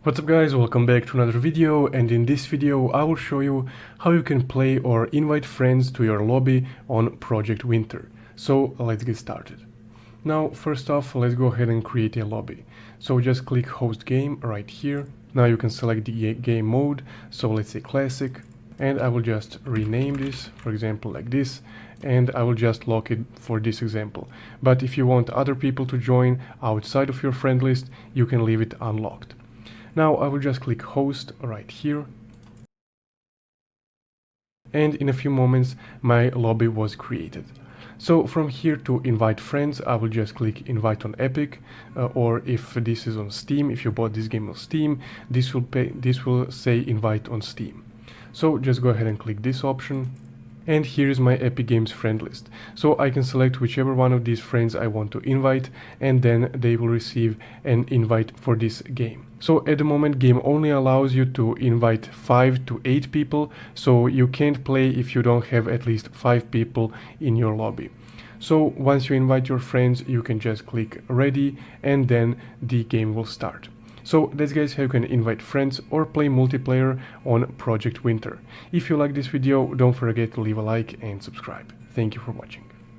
What's up guys, welcome back to another video, and in this video I will show you how you can play or invite friends to your lobby on Project Winter. So let's get started. Now first off, let's go ahead and create a lobby. So just click host game right here. Now you can select the game mode, so let's say classic, and I will just rename this, for example like this, and I will just lock it for this example. But if you want other people to join outside of your friend list, you can leave it unlocked. Now I will just click host right here, and in a few moments my lobby was created. So from here to invite friends, I will just click invite on Epic, or if this is on Steam, if you bought this game on Steam, this will say invite on Steam. So just go ahead and click this option. And here is my Epic Games friend list. So I can select whichever one of these friends I want to invite, and then they will receive an invite for this game. So at the moment, game only allows you to invite 5 to 8 people, so you can't play if you don't have at least 5 people in your lobby. So once you invite your friends, you can just click ready, and then the game will start. So that's guys how you can invite friends or play multiplayer on Project Winter. If you like this video, don't forget to leave a like and subscribe. Thank you for watching.